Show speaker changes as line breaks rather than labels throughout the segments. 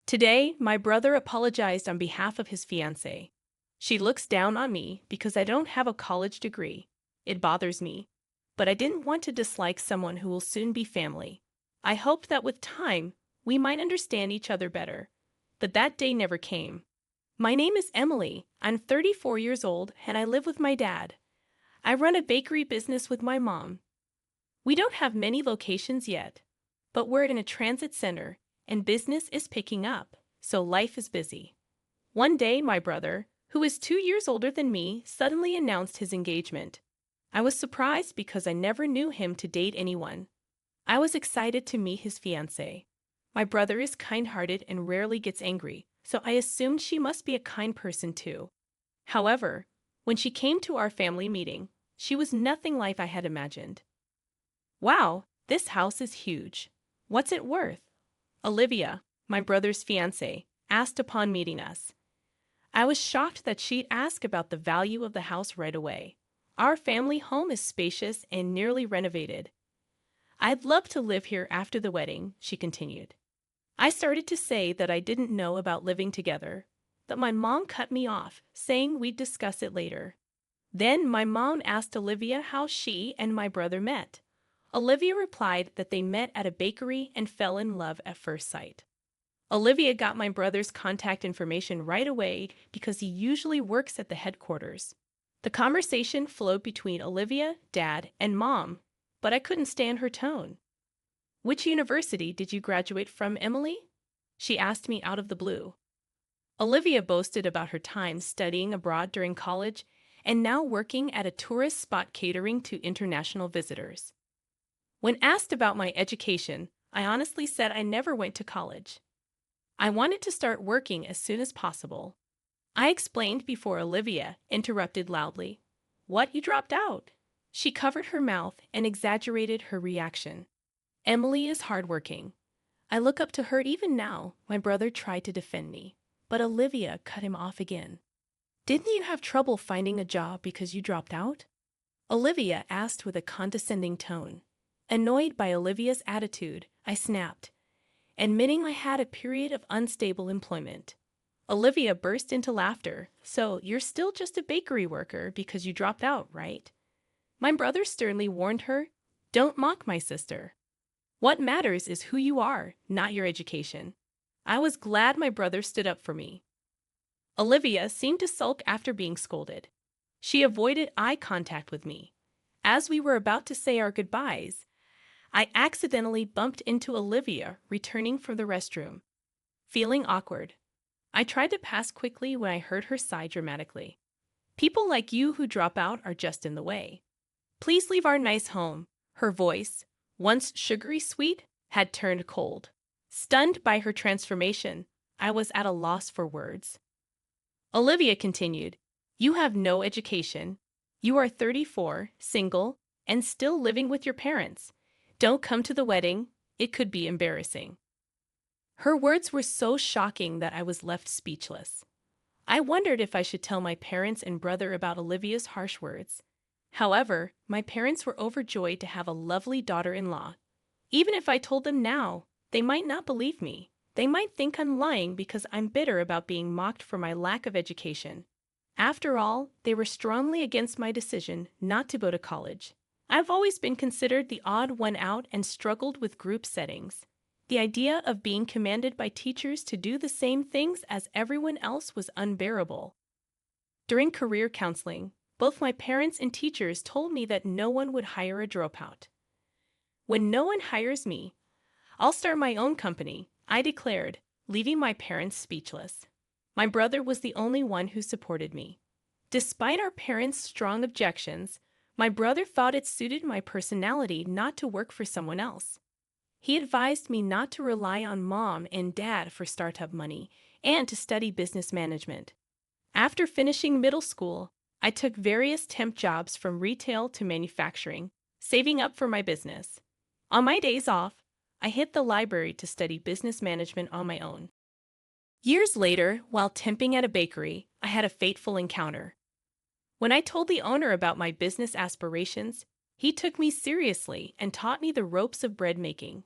Today, my brother apologized on behalf of his fiancée. She looks down on me because I don't have a college degree. It bothers me. But I didn't want to dislike someone who will soon be family. I hoped that with time, we might understand each other better. But that day never came. My name is Emily. I'm 34 years old and I live with my dad. I run a bakery business with my mom. We don't have many locations yet, but we're in a transit center and business is picking up, so life is busy. One day, my brother, who is 2 years older than me, suddenly announced his engagement. I was surprised because I never knew him to date anyone. I was excited to meet his fiancée. My brother is kind-hearted and rarely gets angry, so I assumed she must be a kind person too. However, when she came to our family meeting, she was nothing like I had imagined. Wow, this house is huge. What's it worth? Olivia, my brother's fiancée, asked upon meeting us. I was shocked that she'd ask about the value of the house right away. Our family home is spacious and nearly renovated. I'd love to live here after the wedding, she continued. I started to say that I didn't know about living together, but my mom cut me off, saying we'd discuss it later. Then my mom asked Olivia how she and my brother met. Olivia replied that they met at a bakery and fell in love at first sight. Olivia got my brother's contact information right away because he usually works at the headquarters. The conversation flowed between Olivia, Dad, and Mom, but I couldn't stand her tone. Which university did you graduate from, Emily? She asked me out of the blue. Olivia boasted about her time studying abroad during college and now working at a tourist spot catering to international visitors. When asked about my education, I honestly said I never went to college. I wanted to start working as soon as possible. I explained before Olivia interrupted loudly. What, you dropped out? She covered her mouth and exaggerated her reaction. Emily is hardworking. I look up to her even now. My brother tried to defend me, but Olivia cut him off again. Didn't you have trouble finding a job because you dropped out? Olivia asked with a condescending tone. Annoyed by Olivia's attitude, I snapped, admitting I had a period of unstable employment. Olivia burst into laughter. So, you're still just a bakery worker because you dropped out, right? My brother sternly warned her, don't mock my sister. What matters is who you are, not your education. I was glad my brother stood up for me. Olivia seemed to sulk after being scolded. She avoided eye contact with me. As we were about to say our goodbyes, I accidentally bumped into Olivia returning from the restroom. Feeling awkward, I tried to pass quickly when I heard her sigh dramatically. People like you who drop out are just in the way. Please leave our nice home. Her voice, once sugary sweet, had turned cold. Stunned by her transformation, I was at a loss for words. Olivia continued, you have no education. You are 34, single, and still living with your parents. Don't come to the wedding. It could be embarrassing. Her words were so shocking that I was left speechless. I wondered if I should tell my parents and brother about Olivia's harsh words. However, my parents were overjoyed to have a lovely daughter-in-law. Even if I told them now, they might not believe me. They might think I'm lying because I'm bitter about being mocked for my lack of education. After all, they were strongly against my decision not to go to college. I've always been considered the odd one out and struggled with group settings. The idea of being commanded by teachers to do the same things as everyone else was unbearable. During career counseling, both my parents and teachers told me that no one would hire a dropout. When no one hires me, I'll start my own company, I declared, leaving my parents speechless. My brother was the only one who supported me. Despite our parents' strong objections, my brother thought it suited my personality not to work for someone else. He advised me not to rely on Mom and Dad for startup money and to study business management. After finishing middle school, I took various temp jobs from retail to manufacturing, saving up for my business. On my days off, I hit the library to study business management on my own. Years later, while temping at a bakery, I had a fateful encounter. When I told the owner about my business aspirations, he took me seriously and taught me the ropes of bread making.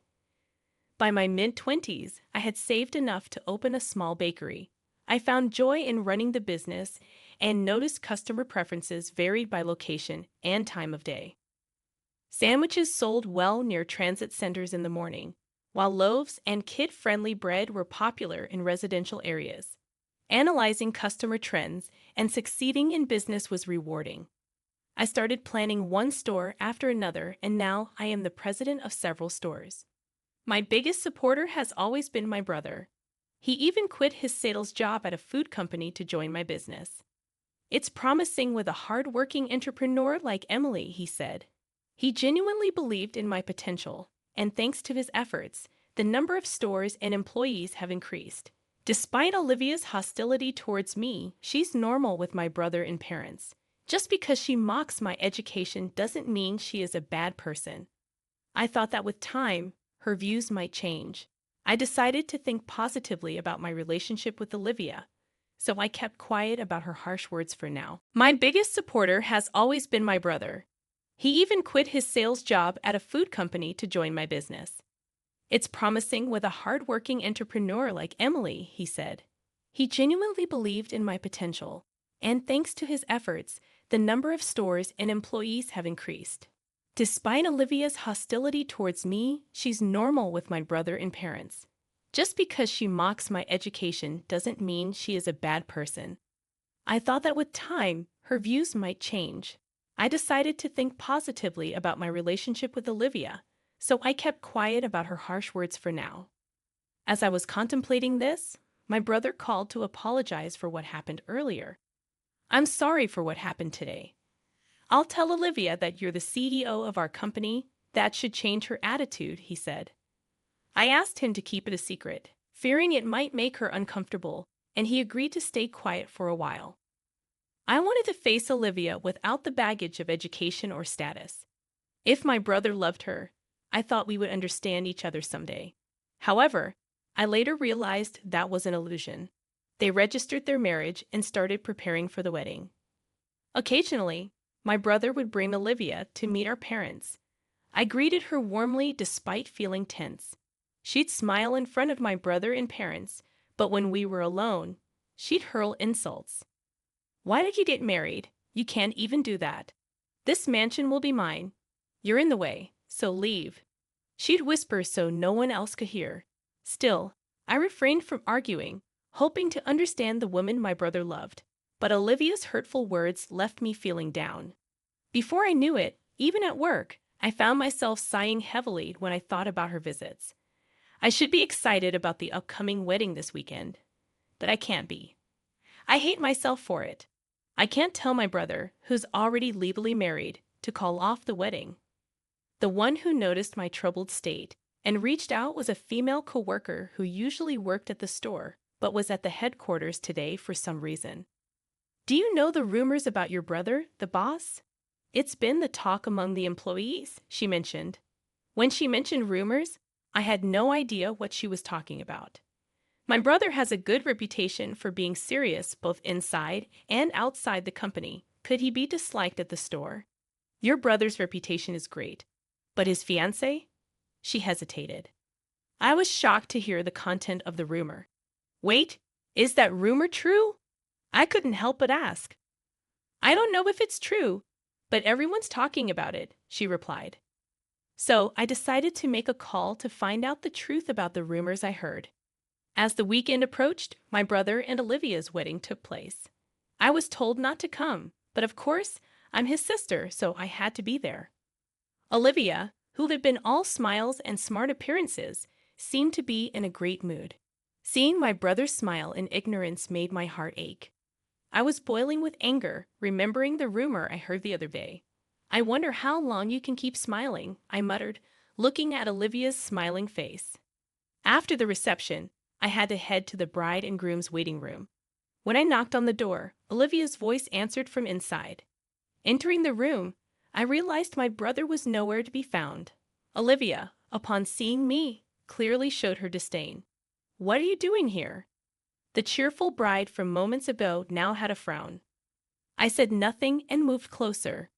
By my mid-20s, I had saved enough to open a small bakery. I found joy in running the business and noticed customer preferences varied by location and time of day. Sandwiches sold well near transit centers in the morning, while loaves and kid-friendly bread were popular in residential areas. Analyzing customer trends and succeeding in business was rewarding. I started planning one store after another, and now I am the president of several stores. My biggest supporter has always been my brother. He even quit his sales job at a food company to join my business. It's promising with a hard-working entrepreneur like Emily, he said. He genuinely believed in my potential, and thanks to his efforts, the number of stores and employees have increased. Despite Olivia's hostility towards me, she's normal with my brother and parents. Just because she mocks my education doesn't mean she is a bad person. I thought that with time, her views might change. I decided to think positively about my relationship with Olivia, so I kept quiet about her harsh words for now. My biggest supporter has always been my brother. He even quit his sales job at a food company to join my business. It's promising with a hard-working entrepreneur like Emily, he said. He genuinely believed in my potential, and thanks to his efforts, the number of stores and employees have increased. Despite Olivia's hostility towards me, she's normal with my brother and parents. Just because she mocks my education doesn't mean she is a bad person. I thought that with time, her views might change. I decided to think positively about my relationship with Olivia, so I kept quiet about her harsh words for now. As I was contemplating this, my brother called to apologize for what happened earlier. I'm sorry for what happened today. I'll tell Olivia that you're the CEO of our company. That should change her attitude, he said. I asked him to keep it a secret, fearing it might make her uncomfortable, and he agreed to stay quiet for a while. I wanted to face Olivia without the baggage of education or status. If my brother loved her, I thought we would understand each other someday. However, I later realized that was an illusion. They registered their marriage and started preparing for the wedding. Occasionally, my brother would bring Olivia to meet our parents. I greeted her warmly despite feeling tense. She'd smile in front of my brother and parents, but when we were alone, she'd hurl insults. Why did you get married? You can't even do that. This mansion will be mine. You're in the way, so leave. She'd whisper so no one else could hear. Still, I refrained from arguing, hoping to understand the woman my brother loved. But Olivia's hurtful words left me feeling down. Before I knew it, even at work, I found myself sighing heavily when I thought about her visits. I should be excited about the upcoming wedding this weekend, but I can't be. I hate myself for it. I can't tell my brother, who's already legally married, to call off the wedding. The one who noticed my troubled state and reached out was a female coworker who usually worked at the store, but was at the headquarters today for some reason. Do you know the rumors about your brother, the boss? It's been the talk among the employees, she mentioned. When she mentioned rumors, I had no idea what she was talking about. My brother has a good reputation for being serious both inside and outside the company. Could he be disliked at the store? Your brother's reputation is great, but his fiancée? She hesitated. I was shocked to hear the content of the rumor. Wait, is that rumor true? I couldn't help but ask. I don't know if it's true, but everyone's talking about it, she replied. So I decided to make a call to find out the truth about the rumors I heard. As the weekend approached, my brother and Olivia's wedding took place. I was told not to come, but of course, I'm his sister, so I had to be there. Olivia, who had been all smiles and smart appearances, seemed to be in a great mood. Seeing my brother's smile in ignorance made my heart ache. I was boiling with anger, remembering the rumor I heard the other day. I wonder how long you can keep smiling, I muttered, looking at Olivia's smiling face. After the reception, I had to head to the bride and groom's waiting room. When I knocked on the door, Olivia's voice answered from inside. Entering the room, I realized my brother was nowhere to be found. Olivia, upon seeing me, clearly showed her disdain. What are you doing here? The cheerful bride from moments ago now had a frown. I said nothing and moved closer.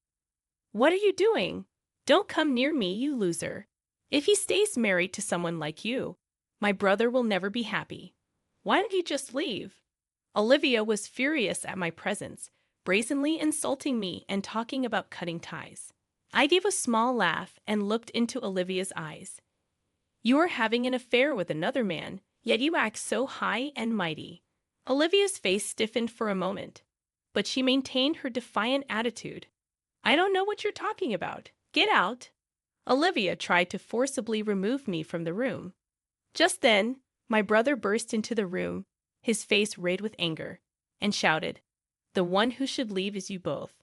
What are you doing? Don't come near me, you loser. If he stays married to someone like you, my brother will never be happy. Why don't you just leave? Olivia was furious at my presence, brazenly insulting me and talking about cutting ties. I gave a small laugh and looked into Olivia's eyes. You are having an affair with another man, yet you act so high and mighty. Olivia's face stiffened for a moment, but she maintained her defiant attitude. I don't know what you're talking about. Get out. Olivia tried to forcibly remove me from the room. Just then, my brother burst into the room, his face red with anger, and shouted, "The one who should leave is you both."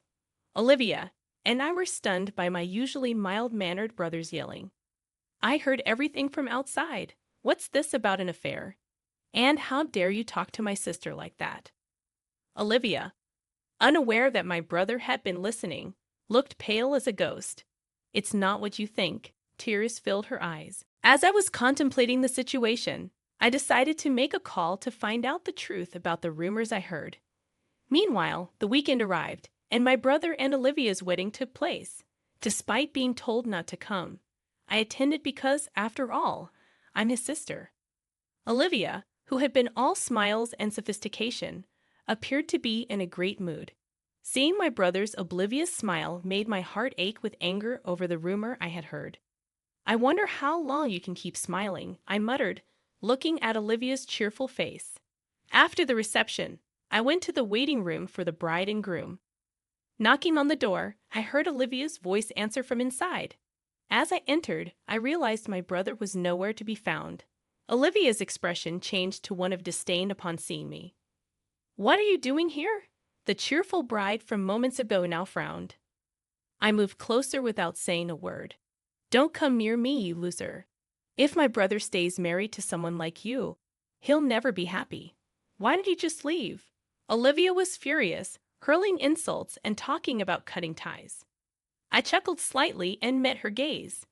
Olivia and I were stunned by my usually mild-mannered brother's yelling. I heard everything from outside. What's this about an affair? And how dare you talk to my sister like that? Olivia, unaware that my brother had been listening, looked pale as a ghost. It's not what you think. Tears filled her eyes. As I was contemplating the situation, I decided to make a call to find out the truth about the rumors I heard. Meanwhile, the weekend arrived, and my brother and Olivia's wedding took place. Despite being told not to come, I attended because, after all, I'm his sister. Olivia, who had been all smiles and sophistication, appeared to be in a great mood. Seeing my brother's oblivious smile made my heart ache with anger over the rumor I had heard. I wonder how long you can keep smiling, I muttered, looking at Olivia's cheerful face. After the reception, I went to the waiting room for the bride and groom. Knocking on the door, I heard Olivia's voice answer from inside. As I entered, I realized my brother was nowhere to be found. Olivia's expression changed to one of disdain upon seeing me. "What are you doing here?" The cheerful bride from moments ago now frowned. I moved closer without saying a word. "Don't come near me, you loser. If my brother stays married to someone like you, he'll never be happy. Why did you just leave?" Olivia was furious, hurling insults and talking about cutting ties. I chuckled slightly and met her gaze.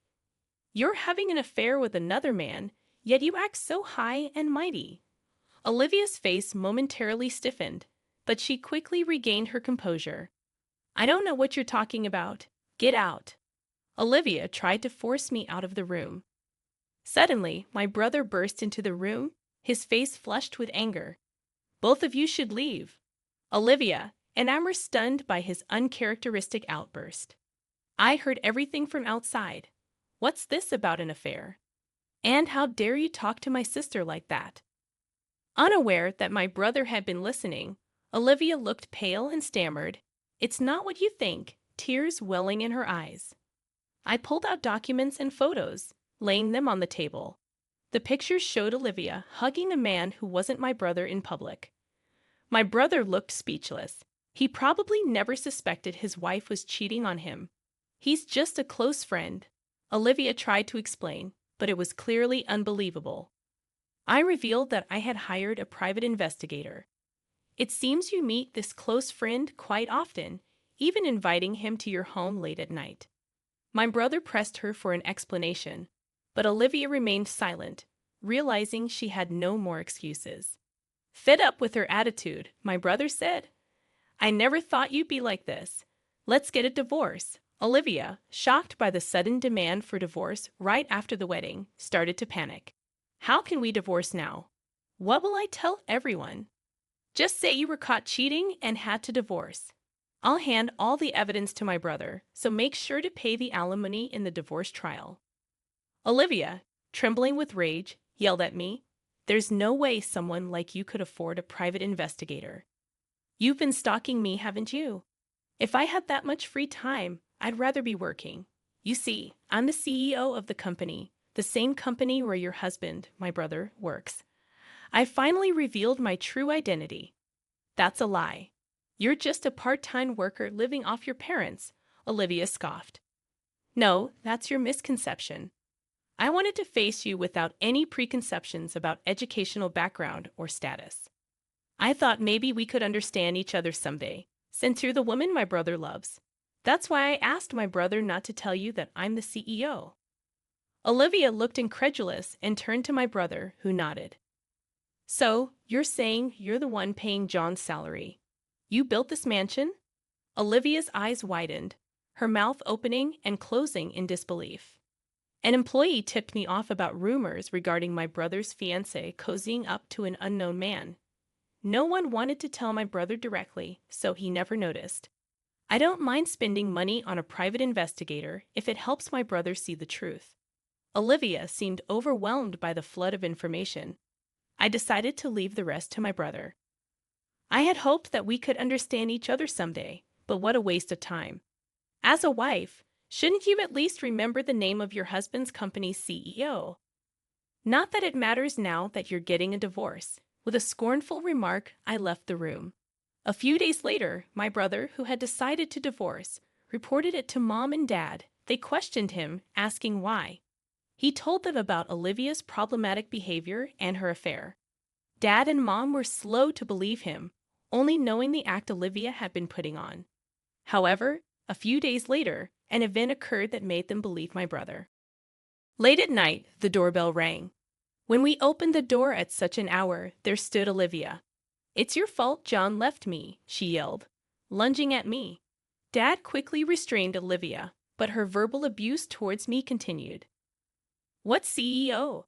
"You're having an affair with another man, yet you act so high and mighty." Olivia's face momentarily stiffened, but she quickly regained her composure. "I don't know what you're talking about. Get out." Olivia tried to force me out of the room. Suddenly, my brother burst into the room, his face flushed with anger. "Both of you should leave." Olivia and I were stunned by his uncharacteristic outburst. I heard everything from outside. What's this about an affair? And how dare you talk to my sister like that? Unaware that my brother had been listening, Olivia looked pale and stammered, "It's not what you think," tears welling in her eyes. I pulled out documents and photos, laying them on the table. The pictures showed Olivia hugging a man who wasn't my brother in public. My brother looked speechless. He probably never suspected his wife was cheating on him. "He's just a close friend," Olivia tried to explain, but it was clearly unbelievable. I revealed that I had hired a private investigator. "It seems you meet this close friend quite often, even inviting him to your home late at night." My brother pressed her for an explanation, but Olivia remained silent, realizing she had no more excuses. Fed up with her attitude, my brother said, "I never thought you'd be like this. Let's get a divorce." Olivia, shocked by the sudden demand for divorce right after the wedding, started to panic. "How can we divorce now? What will I tell everyone?" "Just say you were caught cheating and had to divorce. I'll hand all the evidence to my brother, so make sure to pay the alimony in the divorce trial." Olivia, trembling with rage, yelled at me, "There's no way someone like you could afford a private investigator. You've been stalking me, haven't you? If I had that much free time, I'd rather be working. You see, I'm the CEO of the company, the same company where your husband, my brother, works. I finally revealed my true identity." "That's a lie. You're just a part-time worker living off your parents," Olivia scoffed. "No, that's your misconception. I wanted to face you without any preconceptions about educational background or status. I thought maybe we could understand each other someday, since you're the woman my brother loves. That's why I asked my brother not to tell you that I'm the CEO." Olivia looked incredulous and turned to my brother, who nodded. "So, you're saying you're the one paying John's salary? You built this mansion?" Olivia's eyes widened, her mouth opening and closing in disbelief. An employee tipped me off about rumors regarding my brother's fiancée cozying up to an unknown man. No one wanted to tell my brother directly, so he never noticed. I don't mind spending money on a private investigator if it helps my brother see the truth. Olivia seemed overwhelmed by the flood of information. I decided to leave the rest to my brother. I had hoped that we could understand each other someday, but what a waste of time. As a wife, shouldn't you at least remember the name of your husband's company's CEO? Not that it matters now that you're getting a divorce. With a scornful remark, I left the room. A few days later, my brother, who had decided to divorce, reported it to Mom and Dad. They questioned him, asking why. He told them about Olivia's problematic behavior and her affair. Dad and Mom were slow to believe him, only knowing the act Olivia had been putting on. However, a few days later, an event occurred that made them believe my brother. Late at night, the doorbell rang. When we opened the door at such an hour, there stood Olivia. "It's your fault John left me," she yelled, lunging at me. Dad quickly restrained Olivia, but her verbal abuse towards me continued. "What CEO?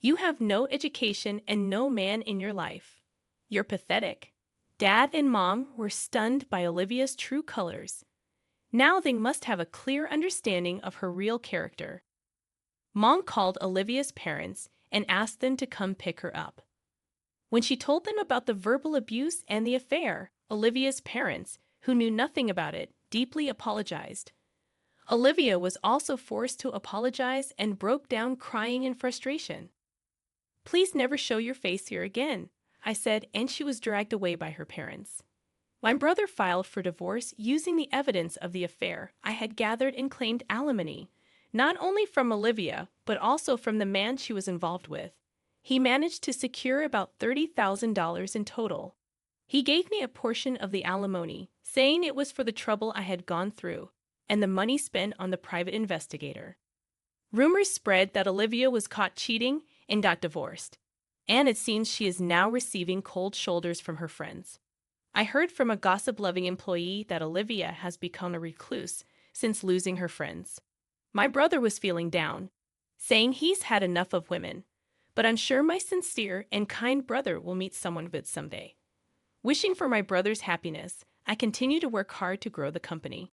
You have no education and no man in your life. You're pathetic." Dad and Mom were stunned by Olivia's true colors. Now they must have a clear understanding of her real character. Mom called Olivia's parents and asked them to come pick her up. When she told them about the verbal abuse and the affair, Olivia's parents, who knew nothing about it, deeply apologized. Olivia was also forced to apologize and broke down crying in frustration. "Please never show your face here again," I said, and she was dragged away by her parents. My brother filed for divorce using the evidence of the affair I had gathered and claimed alimony, not only from Olivia, but also from the man she was involved with. He managed to secure about $30,000 in total. He gave me a portion of the alimony, saying it was for the trouble I had gone through, and the money spent on the private investigator. Rumors spread that Olivia was caught cheating and got divorced, and it seems she is now receiving cold shoulders from her friends. I heard from a gossip-loving employee that Olivia has become a recluse since losing her friends. My brother was feeling down, saying he's had enough of women, but I'm sure my sincere and kind brother will meet someone good someday. Wishing for my brother's happiness, I continue to work hard to grow the company.